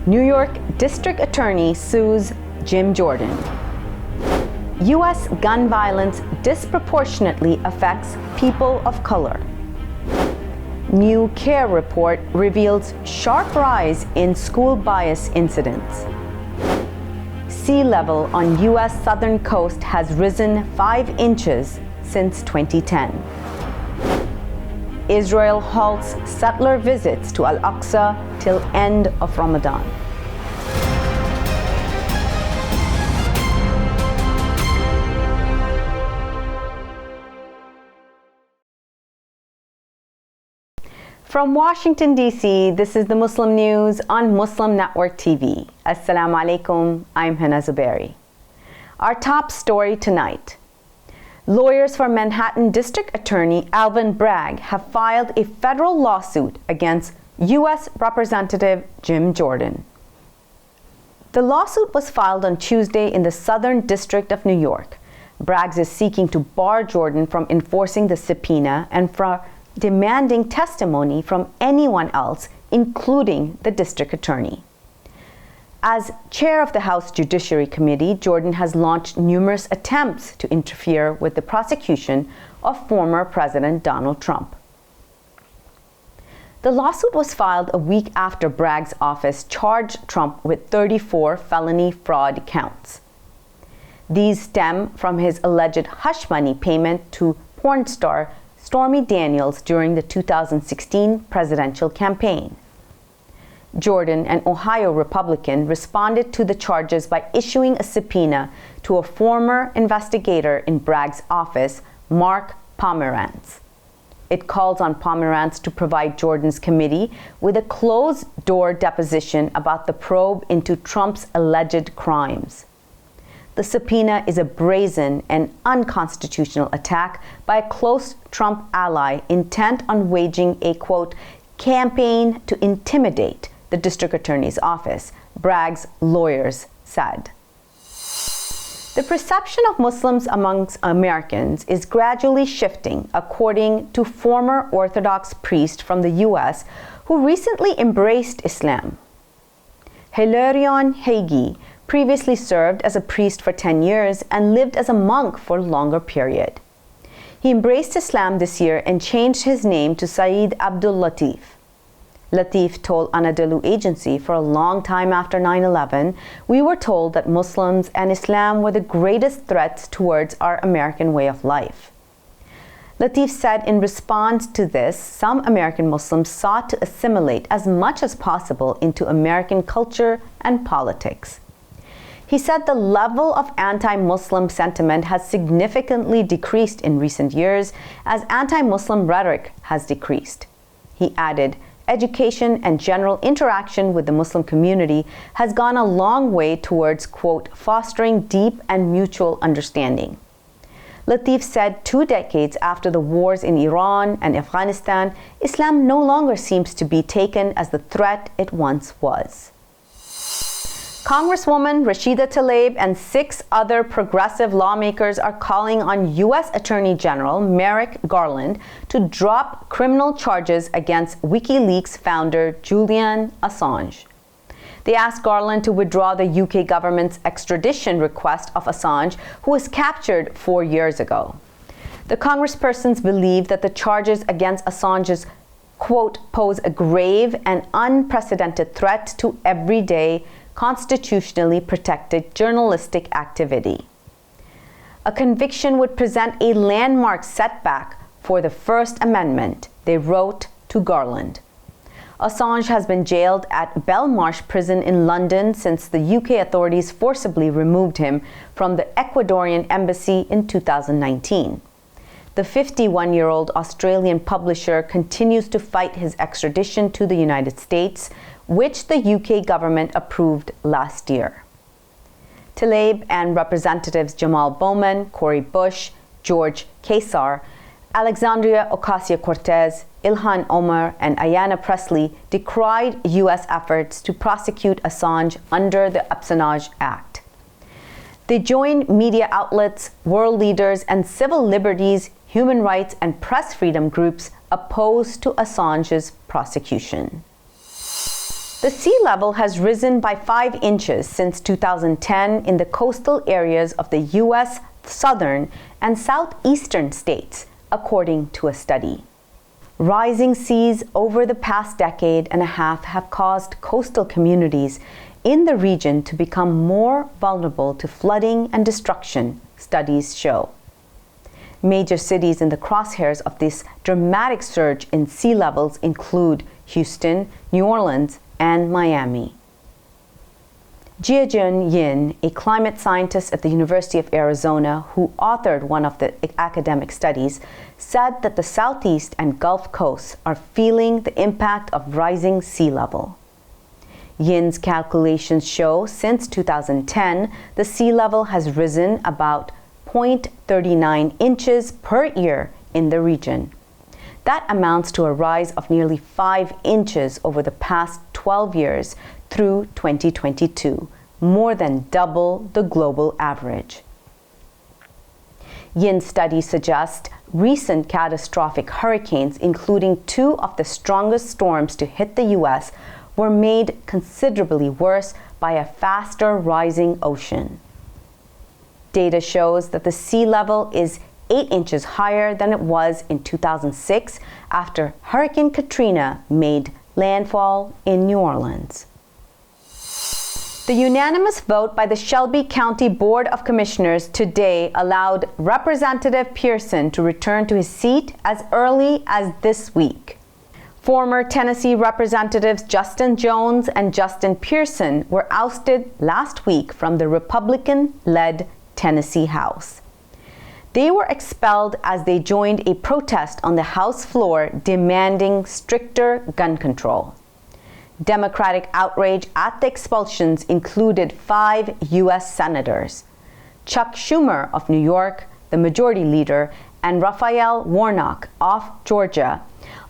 New York District Attorney sues Jim Jordan. U.S. gun violence disproportionately affects people of color. New CAIR report reveals sharp rise in school bias incidents. Sea level on U.S. southern coast has risen 5 inches since 2010. Israel halts settler visits to Al-Aqsa till end of Ramadan. From Washington, D.C., this is the Muslim News on Muslim Network TV. Assalamu alaikum, I'm Hena Zuberi. Our top story tonight. Lawyers for Manhattan District Attorney Alvin Bragg have filed a federal lawsuit against U.S. Representative Jim Jordan. The lawsuit was filed on Tuesday in the Southern District of New York. Bragg is seeking to bar Jordan from enforcing the subpoena and from demanding testimony from anyone else, including the district attorney. As chair of the House Judiciary Committee, Jordan has launched numerous attempts to interfere with the prosecution of former President Donald Trump. The lawsuit was filed a week after Bragg's office charged Trump with 34 felony fraud counts. These stem from his alleged hush money payment to porn star Stormy Daniels during the 2016 presidential campaign. Jordan, an Ohio Republican, responded to the charges by issuing a subpoena to a former investigator in Bragg's office, Mark Pomerantz. It calls on Pomerantz to provide Jordan's committee with a closed-door deposition about the probe into Trump's alleged crimes. The subpoena is a brazen and unconstitutional attack by a close Trump ally intent on waging a, quote, campaign to intimidate the district attorney's office, Bragg's lawyers said. The perception of Muslims amongst Americans is gradually shifting, according to former Orthodox priest from the U.S. who recently embraced Islam. Hilarion Hagee previously served as a priest for 10 years and lived as a monk for a longer period. He embraced Islam this year and changed his name to Saeed Abdul Latif. Latif told Anadolu Agency, for a long time after 9/11, we were told that Muslims and Islam were the greatest threats towards our American way of life. Latif said in response to this, some American Muslims sought to assimilate as much as possible into American culture and politics. He said the level of anti-Muslim sentiment has significantly decreased in recent years as anti-Muslim rhetoric has decreased. He added, education and general interaction with the Muslim community has gone a long way towards, quote, fostering deep and mutual understanding. Latif said 2 decades after the wars in Iran and Afghanistan, Islam no longer seems to be taken as the threat it once was. Congresswoman Rashida Tlaib and 6 other progressive lawmakers are calling on U.S. Attorney General Merrick Garland to drop criminal charges against WikiLeaks founder Julian Assange. They asked Garland to withdraw the UK government's extradition request of Assange, who was captured 4 years ago. The congresspersons believe that the charges against Assange's, quote, pose a grave and unprecedented threat to everyday constitutionally protected journalistic activity. A conviction would present a landmark setback for the First Amendment, they wrote to Garland. Assange has been jailed at Belmarsh prison in London since the UK authorities forcibly removed him from the Ecuadorian embassy in 2019. The 51-year-old Australian publisher continues to fight his extradition to the United States, which the UK government approved last year. Tlaib and Representatives Jamal Bowman, Cori Bush, George Kasar, Alexandria Ocasio-Cortez, Ilhan Omar, and Ayanna Pressley decried U.S. efforts to prosecute Assange under the Espionage Act. They joined media outlets, world leaders, and civil liberties, human rights, and press freedom groups opposed to Assange's prosecution. The sea level has risen by 5 inches since 2010 in the coastal areas of the U.S. southern and southeastern states, according to a study. Rising seas over the past decade and a half have caused coastal communities in the region to become more vulnerable to flooding and destruction, studies show. Major cities in the crosshairs of this dramatic surge in sea levels include Houston, New Orleans, and Miami. Jiajun Yin, a climate scientist at the University of Arizona who authored one of the academic studies, said that the southeast and Gulf coasts are feeling the impact of rising sea level. Yin's calculations show since 2010, the sea level has risen about 0.39 inches per year in the region. That amounts to a rise of nearly 5 inches over the past 12 years through 2022, more than double the global average. Yin's study suggests recent catastrophic hurricanes, including 2 of the strongest storms to hit the U.S., were made considerably worse by a faster rising ocean. Data shows that the sea level is 8 inches higher than it was in 2006 after Hurricane Katrina made landfall in New Orleans. The unanimous vote by the Shelby County Board of Commissioners today allowed Representative Pearson to return to his seat as early as this week. Former Tennessee Representatives Justin Jones and Justin Pearson were ousted last week from the Republican-led Tennessee House. They were expelled as they joined a protest on the House floor demanding stricter gun control. Democratic outrage at the expulsions included 5 U.S. senators. Chuck Schumer of New York, the majority leader, and Raphael Warnock of Georgia,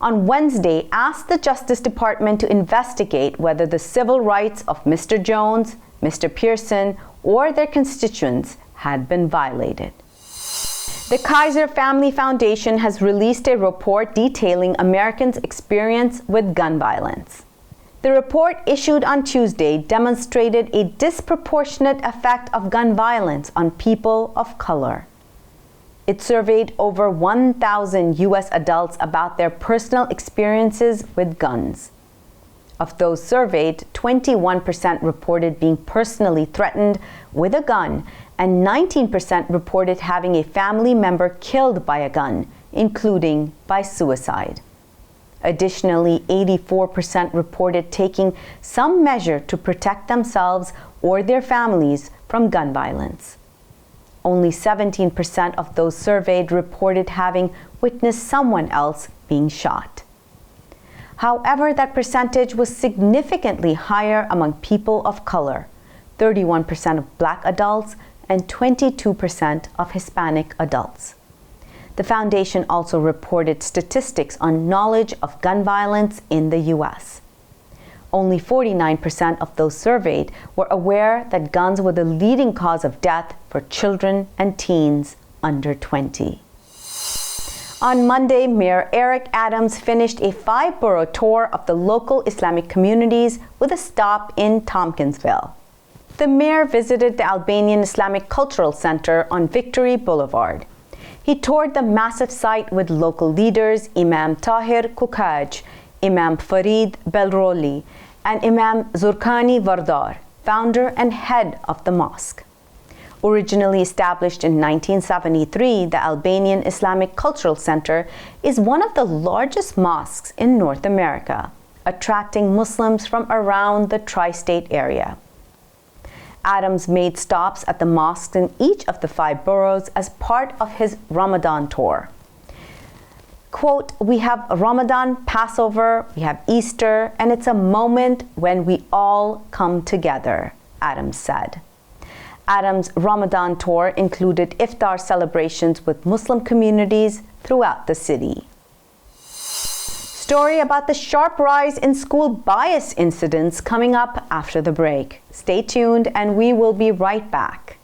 on Wednesday asked the Justice Department to investigate whether the civil rights of Mr. Jones, Mr. Pearson, or their constituents had been violated. The Kaiser Family Foundation has released a report detailing Americans' experience with gun violence. The report issued on Tuesday demonstrated a disproportionate effect of gun violence on people of color. It surveyed over 1,000 U.S. adults about their personal experiences with guns. Of those surveyed, 21% reported being personally threatened with a gun, and 19% reported having a family member killed by a gun, including by suicide. Additionally, 84% reported taking some measure to protect themselves or their families from gun violence. Only 17% of those surveyed reported having witnessed someone else being shot. However, that percentage was significantly higher among people of color, 31% of Black adults and 22% of Hispanic adults. The foundation also reported statistics on knowledge of gun violence in the U.S. Only 49% of those surveyed were aware that guns were the leading cause of death for children and teens under 20. On Monday, Mayor Eric Adams finished a 5-borough tour of the local Islamic communities with a stop in Tompkinsville. The mayor visited the Albanian Islamic Cultural Center on Victory Boulevard. He toured the massive site with local leaders Imam Tahir Kukaj, Imam Farid Belroli, and Imam Zurkani Vardar, founder and head of the mosque. Originally established in 1973, the Albanian Islamic Cultural Center is one of the largest mosques in North America, attracting Muslims from around the tri-state area. Adams made stops at the mosques in each of the 5 boroughs as part of his Ramadan tour. Quote, "We have Ramadan, Passover, we have Easter, and it's a moment when we all come together," Adams said. Adams' Ramadan tour included iftar celebrations with Muslim communities throughout the city. Story about the sharp rise in school bias incidents coming up after the break. Stay tuned and we will be right back.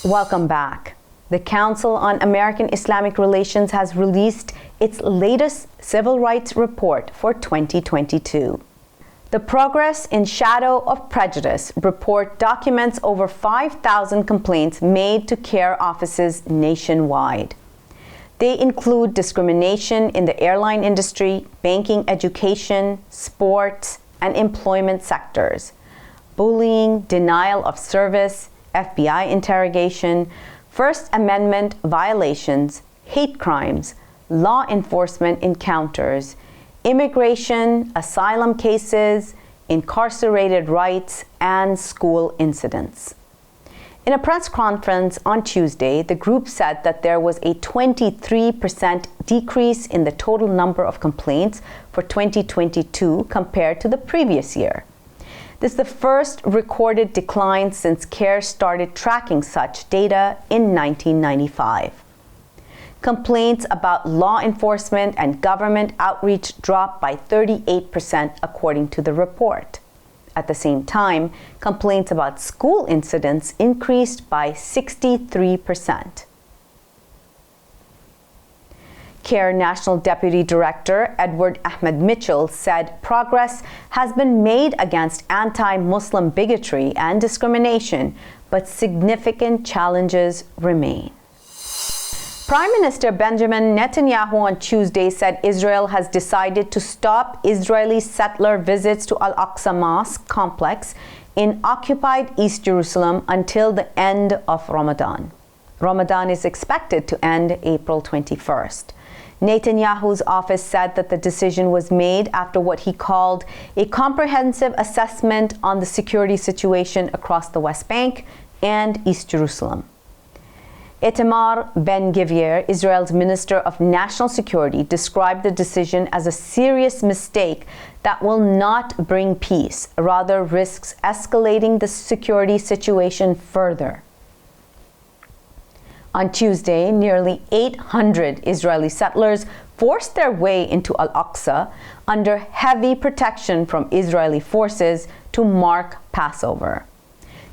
Welcome back. The Council on American Islamic Relations has released its latest civil rights report for 2022. The Progress in Shadow of Prejudice report documents over 5,000 complaints made to CAIR offices nationwide. They include discrimination in the airline industry, banking, education, sports, and employment sectors, bullying, denial of service, FBI interrogation, First Amendment violations, hate crimes, law enforcement encounters, immigration, asylum cases, incarcerated rights, and school incidents. In a press conference on Tuesday, the group said that there was a 23% decrease in the total number of complaints for 2022 compared to the previous year. This is the first recorded decline since CAIR started tracking such data in 1995. Complaints about law enforcement and government outreach dropped by 38% according to the report. At the same time, complaints about school incidents increased by 63%. CAIR National Deputy Director Edward Ahmed Mitchell said progress has been made against anti-Muslim bigotry and discrimination, but significant challenges remain. Prime Minister Benjamin Netanyahu on Tuesday said Israel has decided to stop Israeli settler visits to Al-Aqsa Mosque complex in occupied East Jerusalem until the end of Ramadan. Ramadan is expected to end April 21st. Netanyahu's office said that the decision was made after what he called a comprehensive assessment on the security situation across the West Bank and East Jerusalem. Itamar Ben-Gvir, Israel's Minister of National Security, described the decision as a serious mistake that will not bring peace, rather risks escalating the security situation further. On Tuesday, nearly 800 Israeli settlers forced their way into Al-Aqsa under heavy protection from Israeli forces to mark Passover.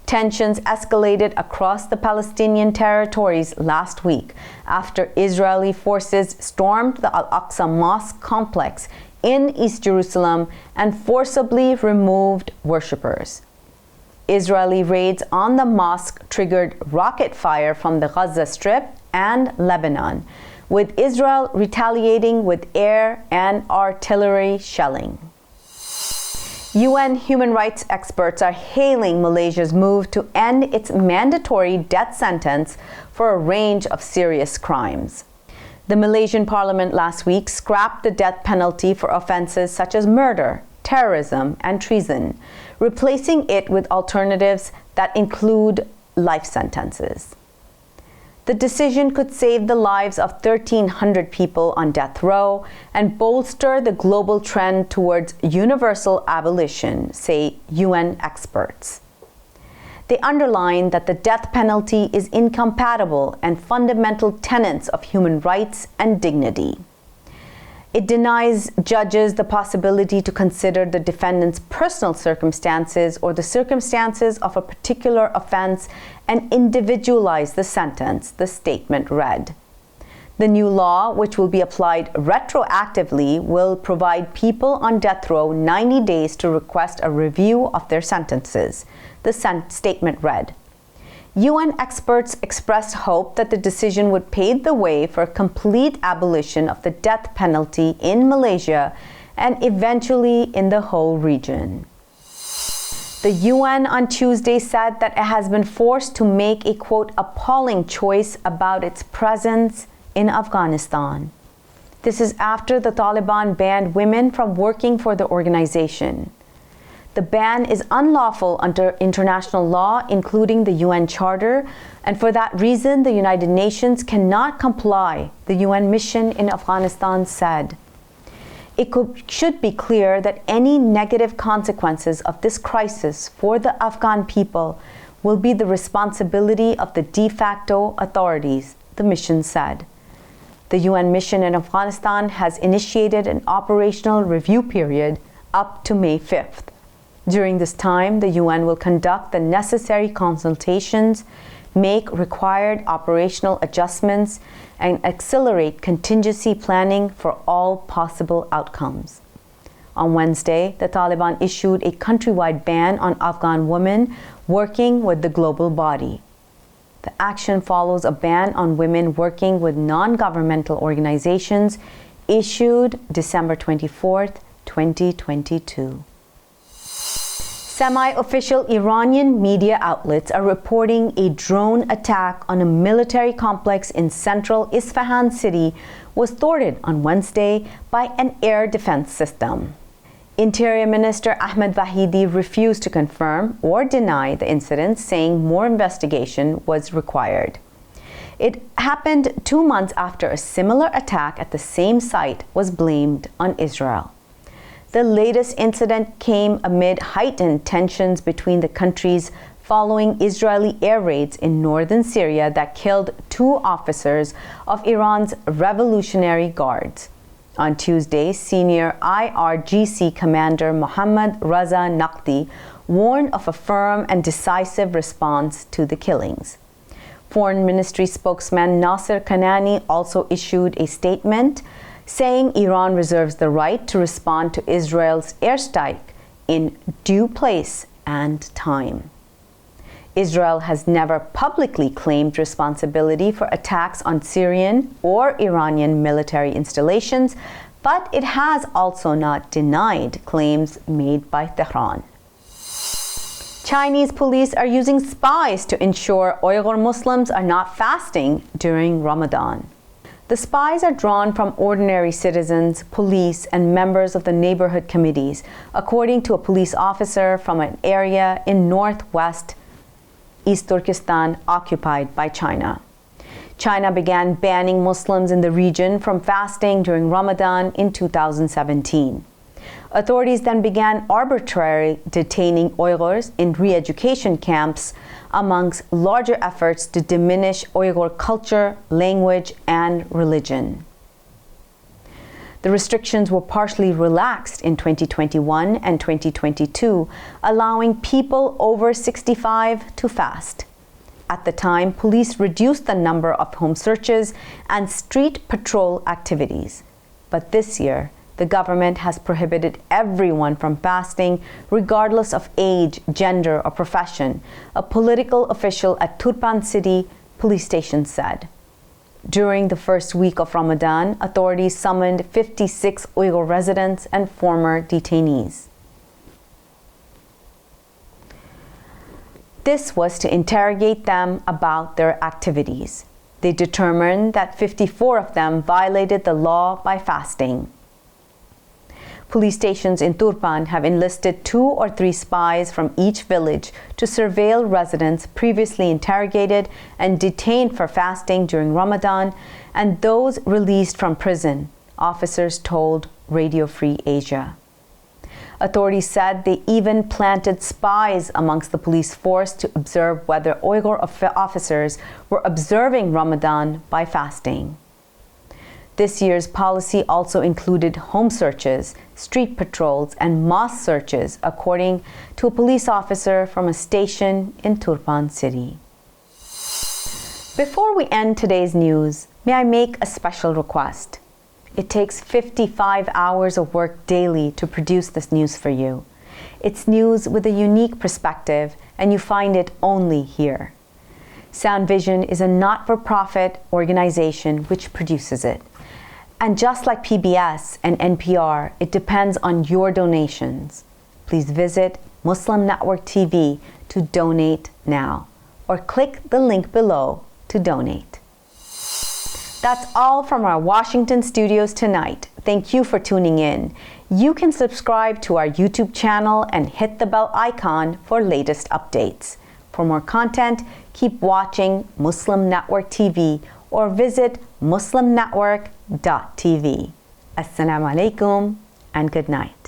Tensions escalated across the Palestinian territories last week after Israeli forces stormed the Al-Aqsa Mosque complex in East Jerusalem and forcibly removed worshippers. Israeli raids on the mosque triggered rocket fire from the Gaza Strip and Lebanon, with Israel retaliating with air and artillery shelling. UN human rights experts are hailing Malaysia's move to end its mandatory death sentence for a range of serious crimes. The Malaysian parliament last week scrapped the death penalty for offenses such as murder, terrorism, and treason, replacing it with alternatives that include life sentences. The decision could save the lives of 1,300 people on death row and bolster the global trend towards universal abolition, say UN experts. They underline that the death penalty is incompatible and fundamental tenets of human rights and dignity. It denies judges the possibility to consider the defendant's personal circumstances or the circumstances of a particular offense and individualize the sentence, the statement read. The new law, which will be applied retroactively, will provide people on death row 90 days to request a review of their sentences, the statement read. UN experts expressed hope that the decision would pave the way for complete abolition of the death penalty in Malaysia and eventually in the whole region. The UN on Tuesday said that it has been forced to make a, quote, appalling choice about its presence in Afghanistan. This is after the Taliban banned women from working for the organization. The ban is unlawful under international law, including the UN Charter, and for that reason, the United Nations cannot comply, the UN mission in Afghanistan said. It should be clear that any negative consequences of this crisis for the Afghan people will be the responsibility of the de facto authorities, the mission said. The UN mission in Afghanistan has initiated an operational review period up to May 5th. During this time, the UN will conduct the necessary consultations, make required operational adjustments, and accelerate contingency planning for all possible outcomes. On Wednesday, the Taliban issued a countrywide ban on Afghan women working with the global body. The action follows a ban on women working with non-governmental organizations issued December 24, 2022. Semi-official Iranian media outlets are reporting a drone attack on a military complex in central Isfahan city was thwarted on Wednesday by an air defense system. Interior Minister Ahmed Vahidi refused to confirm or deny the incident, saying more investigation was required. It happened 2 months after a similar attack at the same site was blamed on Israel. The latest incident came amid heightened tensions between the countries following Israeli air raids in northern Syria that killed 2 officers of Iran's Revolutionary Guards. On Tuesday, senior IRGC commander Mohammad Raza Naqvi warned of a firm and decisive response to the killings. Foreign Ministry spokesman Nasser Kanani also issued a statement saying Iran reserves the right to respond to Israel's airstrike in due place and time. Israel has never publicly claimed responsibility for attacks on Syrian or Iranian military installations, but it has also not denied claims made by Tehran. Chinese police are using spies to ensure Uyghur Muslims are not fasting during Ramadan. The spies are drawn from ordinary citizens, police, and members of the neighborhood committees, according to a police officer from an area in northwest East Turkestan occupied by China. China began banning Muslims in the region from fasting during Ramadan in 2017. Authorities then began arbitrarily detaining Uyghurs in re-education camps amongst larger efforts to diminish Uyghur culture, language, and religion. The restrictions were partially relaxed in 2021 and 2022, allowing people over 65 to fast. At the time, police reduced the number of home searches and street patrol activities. But this year, the government has prohibited everyone from fasting, regardless of age, gender, or profession, a political official at Turpan City police station said. During the first week of Ramadan, authorities summoned 56 Uyghur residents and former detainees. This was to interrogate them about their activities. They determined that 54 of them violated the law by fasting. Police stations in Turpan have enlisted 2 or 3 spies from each village to surveil residents previously interrogated and detained for fasting during Ramadan and those released from prison, officers told Radio Free Asia. Authorities said they even planted spies amongst the police force to observe whether Uyghur officers were observing Ramadan by fasting. This year's policy also included home searches, street patrols, and mosque searches, according to a police officer from a station in Turpan City. Before we end today's news, may I make a special request? It takes 55 hours of work daily to produce this news for you. It's news with a unique perspective, and you find it only here. Sound Vision is a not-for-profit organization which produces it. And just like PBS and NPR, it depends on your donations. Please visit Muslim Network TV to donate now, or click the link below to donate. That's all from our Washington studios tonight. Thank you for tuning in. You can subscribe to our YouTube channel and hit the bell icon for latest updates. For more content, keep watching Muslim Network TV or visit muslimnetwork.tv. Assalamu alaikum and good night.